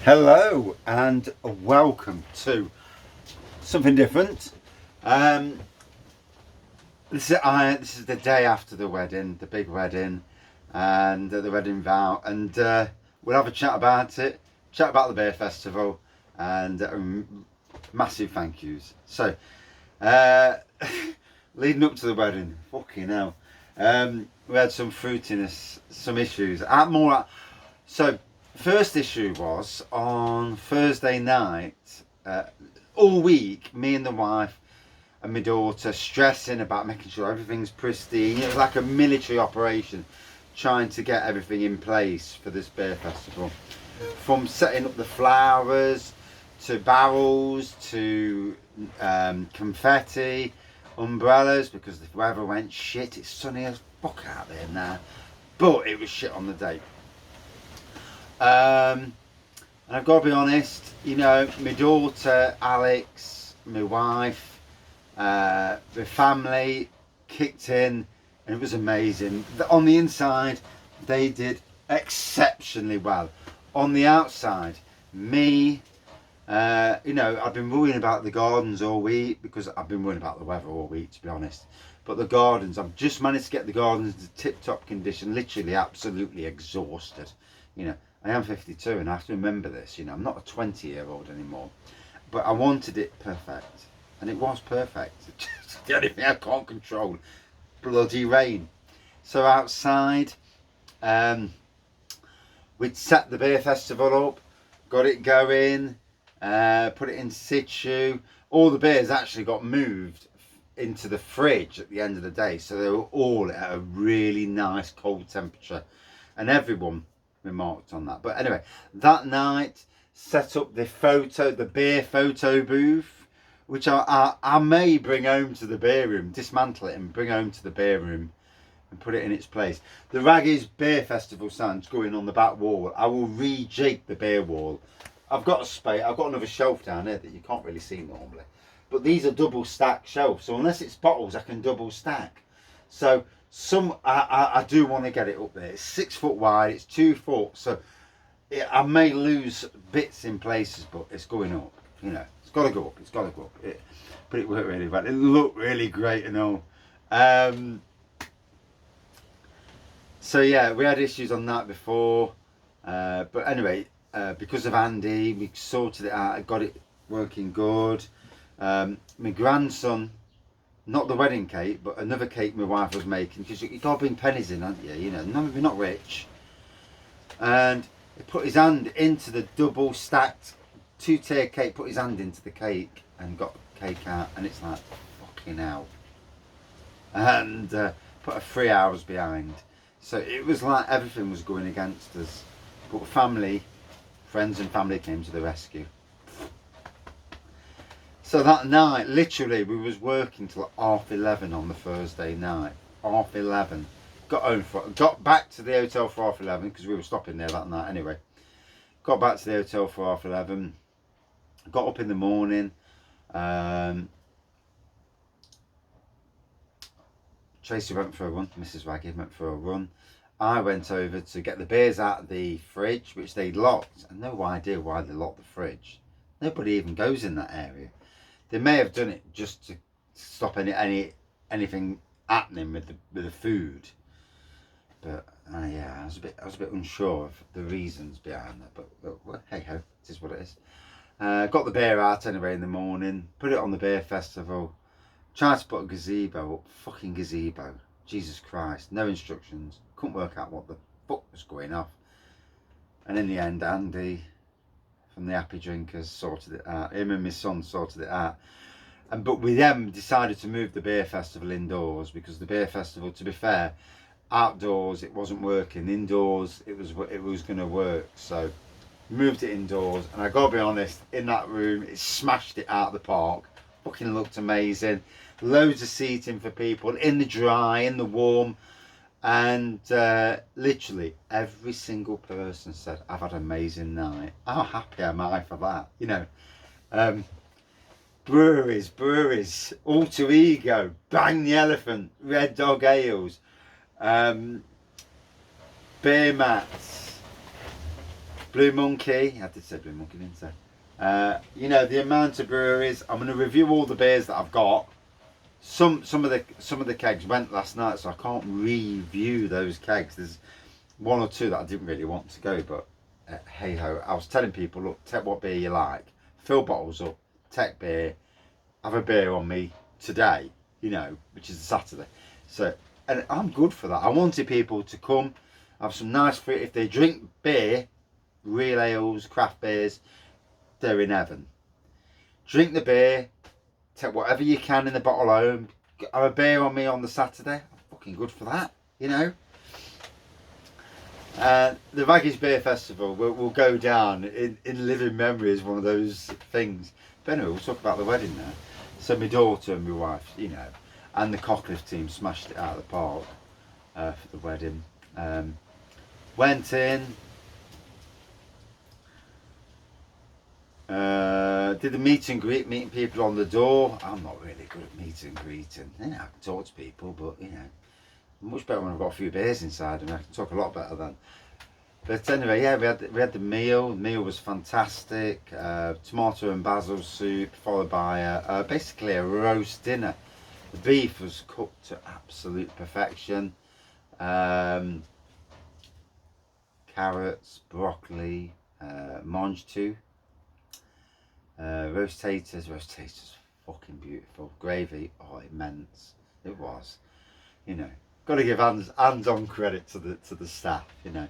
Hello and welcome to something different. This is the day after the wedding, the big wedding, and the wedding vow, and we'll have a chat about it, chat about the beer festival, and massive thank yous. So, leading up to the wedding, fucking hell, we had some fruitiness, some issues. So. First issue was on Thursday night. All week, me and the wife and my daughter stressing about making sure everything's pristine. It was like a military operation, trying to get everything in place for this beer festival. From setting up the flowers, to barrels, to confetti, umbrellas, because the weather went shit. It's sunny as fuck out there now, but it was shit on the day. And I've got to be honest, you know, my daughter, Alex, my wife, my family kicked in, and it was amazing. On the inside, they did exceptionally well. On the outside, me, you know, I've been worrying about the gardens all week because I've been worrying about the weather all week, to be honest. But the gardens, I've just managed to get the gardens to tip-top condition, literally absolutely exhausted, you know. I am 52 and I have to remember this, you know, I'm not a 20-year-old anymore. But I wanted it perfect. And it was perfect. It's just the only thing I can't control. Bloody rain. So outside, we'd set the beer festival up, got it going, put it in situ. All the beers actually got moved into the fridge at the end of the day. So they were all at a really nice cold temperature. And everyone remarked on that. But anyway, that night set up the beer photo booth, which I may bring home to the beer room, dismantle it and bring home to the beer room and put it in its place. The Wraggy's beer festival sign's going on the back wall. I will rejig the beer wall. I've got another shelf down here that you can't really see normally, but these are double stack shelves, so unless it's bottles I can double stack. So I do want to get it up there. It's 6 foot wide, it's 2 foot, so I may lose bits in places, but it's going up, you know. It's got to go up, but it worked really well. It looked really great and all. So yeah, we had issues on that before, but anyway, because of Andy, we sorted it out. I got it working good. My grandson, not the wedding cake, but another cake my wife was making, because you got to bring pennies in, haven't you? You know, we're not rich. And he put his hand into the double stacked 2-tier cake, put his hand into the cake and got the cake out, and it's like, fucking hell. And put a 3 hours behind. So it was like everything was going against us. But friends and family came to the rescue. So that night, literally, we was working till 11:30 on the Thursday night. 11:30. Got back to the hotel for 11:30 because we were stopping there that night anyway. Got back to the hotel for 11:30. Got up in the morning. Tracy went for a run. Mrs. Wraggy went for a run. I went over to get the beers out of the fridge, which they locked. I have no idea why they locked the fridge. Nobody even goes in that area. They may have done it just to stop anything happening with the food, but yeah, I was a bit unsure of the reasons behind that. But well, hey ho, it is what it is. Got the beer out anyway in the morning, put it on the beer festival. Tried to put a gazebo up, fucking gazebo. Jesus Christ, no instructions. Couldn't work out what the fuck was going off. And in the end, Andy from the Happy Drinkers sorted it out. Him and my son sorted it out. But we then decided to move the beer festival indoors, because the beer festival, to be fair, outdoors it wasn't working. Indoors it was going to work. So moved it indoors, and I gotta be honest, in that room it smashed it out of the park. Fucking looked amazing. Loads of seating for people in the dry, in the warm. And literally every single person said, I've had an amazing night. How happy am I for that? You know, breweries, Alter Ego, Bang the Elephant, Red Dog Ales, beer mats, Blue Monkey. I did say Blue Monkey, didn't I? You know, the amount of breweries. I'm going to review all the beers that I've got. Some of the kegs went last night, so I can't review those kegs. There's one or two that I didn't really want to go, but hey ho. I was telling people, look, take what beer you like, fill bottles up, take beer, have a beer on me today, you know, which is a Saturday. So, and I'm good for that. I wanted people to come, have some nice fruit. If they drink beer, real ales, craft beers, they're in heaven. Drink the beer, take whatever you can in the bottle home, have a beer on me on the Saturday. I'm fucking good for that, you know. The Wraggy's Beer Festival will go down in living memory as one of those things. But anyway, we'll talk about the wedding now. So my daughter and my wife, you know, and the Cockliff team smashed it out of the park for the wedding. Went in, did the meet and greet, meeting people on the door. I'm not really good at meet and greeting. You know, I can talk to people, but you know, much better when I've got a few beers inside and I can talk a lot better then. But anyway, yeah, we had the meal. The meal was fantastic. Tomato and basil soup, followed by basically a roast dinner. The beef was cooked to absolute perfection. Carrots, broccoli, mange tout, roast taters. Roast taters, fucking beautiful. Gravy, oh, immense. It was, you know. Got to give hands-on credit to the staff, you know.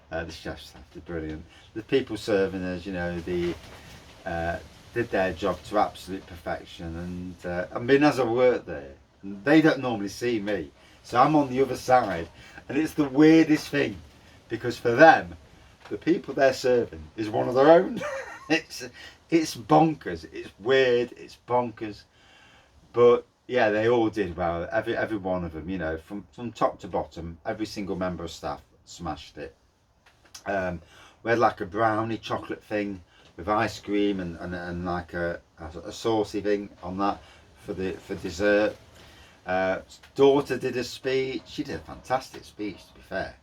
The chef staff, they're brilliant. The people serving us, you know, did their job to absolute perfection. And I mean, as I work there, they don't normally see me, so I'm on the other side, and it's the weirdest thing, because for them, the people they're serving is one of their own. It's bonkers. It's weird. It's bonkers. But yeah, they all did well. Every one of them, you know, from top to bottom, every single member of staff smashed it. We had like a brownie chocolate thing with ice cream and like a saucy thing on that for dessert. Daughter did a speech. She did a fantastic speech, to be fair.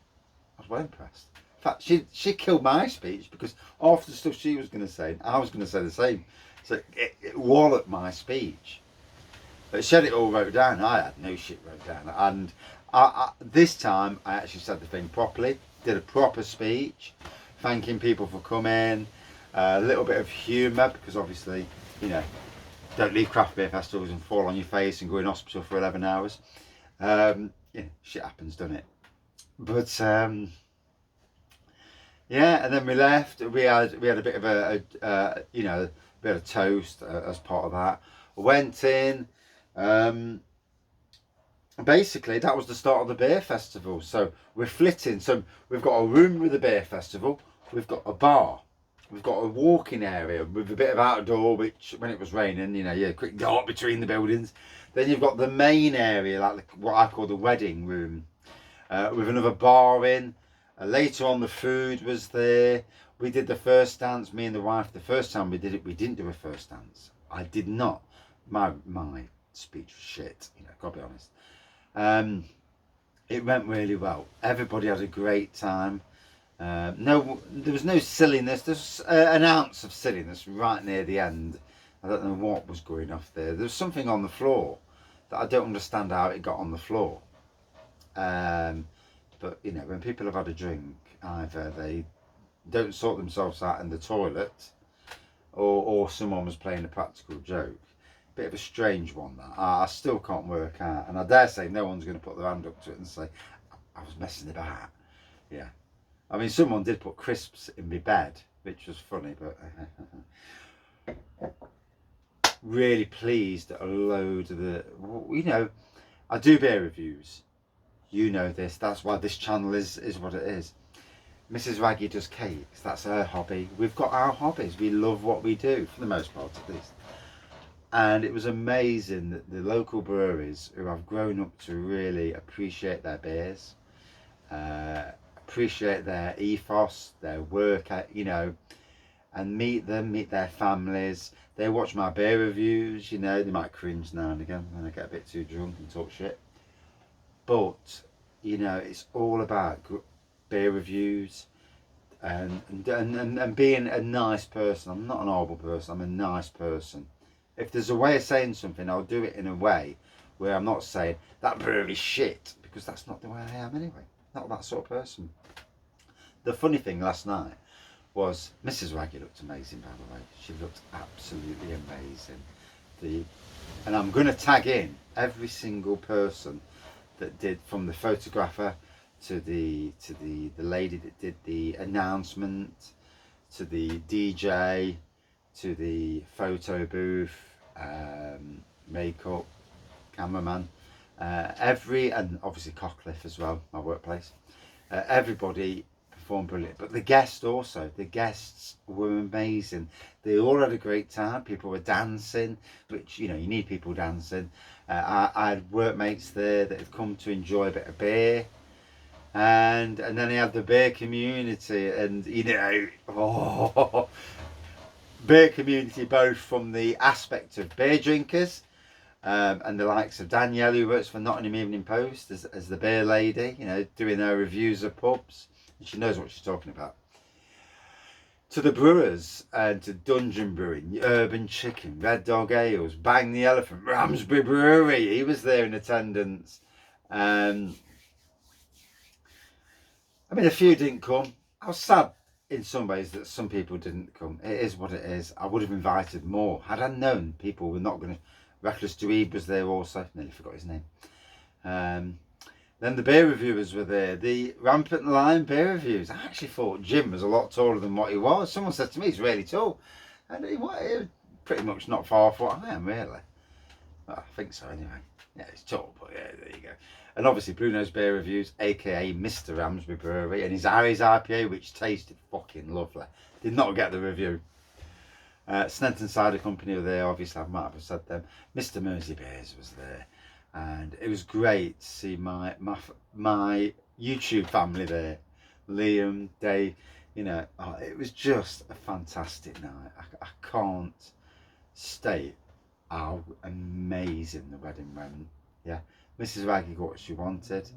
I was well impressed. In fact, she killed my speech, because after the stuff she was going to say, I was going to say the same. So it walloped my speech. But she had it all wrote down. I had no shit wrote down. And this time I actually said the thing properly. Did a proper speech, thanking people for coming. A little bit of humour, because obviously, you know, don't leave craft beer festivals and fall on your face and go in hospital for 11 hours. Yeah, shit happens, doesn't it? But yeah, and then we left. We had a bit of a you know, a bit of toast as part of that. Went in. Basically, that was the start of the beer festival. So we're flitting. So we've got a room with the beer festival. We've got a bar. We've got a walking area with a bit of outdoor, which when it was raining, you know, yeah, quick dart between the buildings. Then you've got the main area, like what I call the wedding room, with another bar in. Later on, the food was there. We did the first dance, me and the wife. The first time we did it, we didn't do a first dance. I did not. My speech was shit, you know, gotta be honest. It went really well. Everybody had a great time. No, there was no silliness. There's an ounce of silliness right near the end. I don't know what was going off there. There was something on the floor that I don't understand how it got on the floor. But you know, when people have had a drink, either they don't sort themselves out in the toilet, or someone was playing a practical joke. Bit of a strange one that I still can't work out, and I dare say no one's going to put their hand up to it and say I was messing about. Yeah, I mean, someone did put crisps in my bed, which was funny, but really pleased that a load of the, you know, I do beer reviews. You know this. That's why this channel is what it is. Mrs. Wraggy does cakes. That's her hobby. We've got our hobbies. We love what we do, for the most part at least. And it was amazing that the local breweries, who I've grown up to really appreciate their beers, appreciate their ethos, their work, you know, and meet their families. They watch my beer reviews, you know, they might cringe now and again when I get a bit too drunk and talk shit. But, you know, it's all about beer reviews. and being a nice person. I'm not an horrible person. I'm a nice person. If there's a way of saying something, I'll do it in a way where I'm not saying that brewery's shit, because that's not the way I am anyway. Not that sort of person. The funny thing last night was Mrs. Wraggy looked amazing, by the way. She looked absolutely amazing. And I'm going to tag in every single person that did, from the photographer to the lady that did the announcement, to the DJ, to the photo booth, makeup, cameraman, and obviously Cockcliffe as well, my workplace. Everybody performed brilliant, but the guests were amazing. They all had a great time. People were dancing, which, you know, you need people dancing. I had workmates there that had come to enjoy a bit of beer, and then he had the beer community, and you know, beer community, both from the aspect of beer drinkers, and the likes of Danielle, who works for Nottingham Evening Post as the beer lady, you know, doing her reviews of pubs, and she knows what she's talking about, to the brewers, and to Dungeon Brewing, Urban Chicken, Red Dog Ales, Bang the Elephant, Ramsbury Brewery, he was there in attendance. I mean, a few didn't come. I was sad in some ways that some people didn't come. It is what it is. I would have invited more. Had I known people were not going to... Reckless Dweeb was there also. Nearly forgot his name. Then the beer reviewers were there. The Rampant Lion beer reviews. I actually thought Jim was a lot taller than what he was. Someone said to me he's really tall. And he was pretty much not far off what I am, really. Well, I think so anyway. Yeah, it's tall, but yeah, there you go. And obviously Bruno's Beer Reviews, aka Mr. Ramsbury Brewery, and his Harry's IPA, which tasted fucking lovely. Did not get the review. Snenton Cider Company were there, obviously I might have said them. Mr. Mersey Beers was there. And it was great to see my YouTube family there. Liam, Dave, you know, it was just a fantastic night. I can't state how amazing the wedding went. Yeah, Mrs. Wraggy got what she wanted.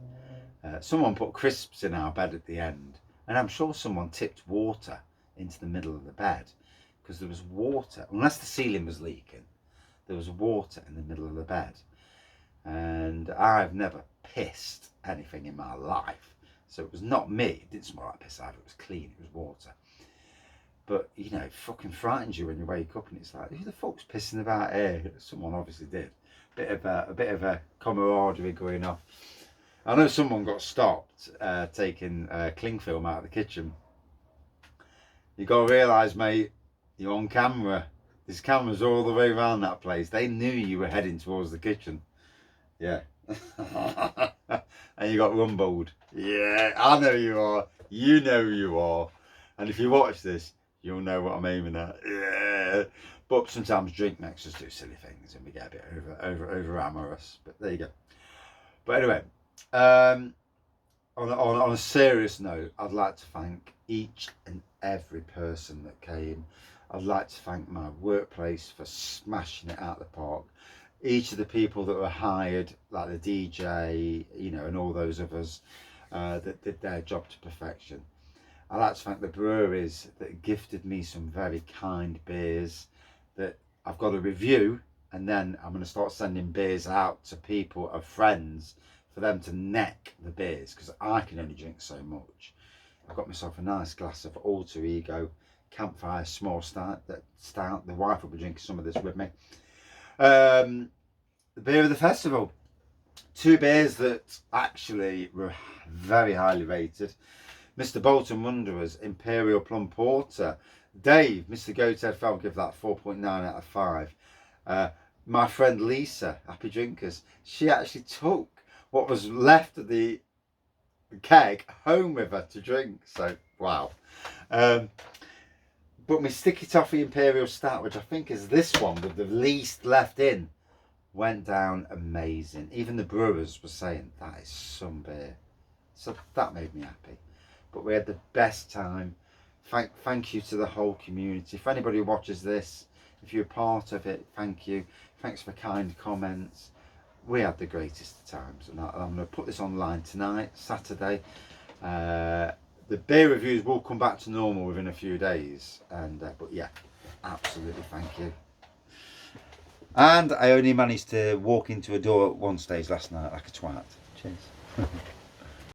Someone put crisps in our bed at the end, and I'm sure someone tipped water into the middle of the bed, because there was water, unless the ceiling was leaking, there was water in the middle of the bed. And I've never pissed anything in my life, so it was not me. It didn't smell like piss either, it was clean, it was water. But, you know, it fucking frightens you when you wake up and it's like, who the fuck's pissing about here? Someone obviously did. A bit of a camaraderie going off. I know someone got stopped taking cling film out of the kitchen. You got to realise, mate, you're on camera. There's cameras all the way around that place. They knew you were heading towards the kitchen. Yeah. And you got rumbled. Yeah, I know you are. You know you are. And if you watch this, you'll know what I'm aiming at. Yeah. But sometimes drink makes us do silly things and we get a bit over amorous. But there you go. But anyway, on a serious note, I'd like to thank each and every person that came. I'd like to thank my workplace for smashing it out of the park. Each of the people that were hired, like the DJ, you know, and all those others that did their job to perfection. I'd like to thank the breweries that gifted me some very kind beers that I've got a review, and then I'm going to start sending beers out to people of friends for them to neck the beers, because I can only drink so much. I've got myself a nice glass of Alter Ego Campfire Small Stout. The wife will be drinking some of this with me. The beer of the festival. 2 beers that actually were very highly rated. Mr. Bolton Wanderers Imperial Plum Porter. Dave, Mr. Goathead Fell, give that 4.9 out of 5. My friend Lisa, Happy Drinkers, she actually took what was left of the keg home with her to drink. So, wow. But my Sticky Toffee Imperial Stout, which I think is this one with the least left in, went down amazing. Even the brewers were saying that is some beer. So that made me happy. But we had the best time. Thank you to the whole community. If anybody watches this, if you're part of it, thank you. Thanks for kind comments. We had the greatest times, and I'm going to put this online tonight, Saturday. The beer reviews will come back to normal within a few days, and but yeah, absolutely thank you. And I only managed to walk into a door at one stage last night like a twat. Cheers.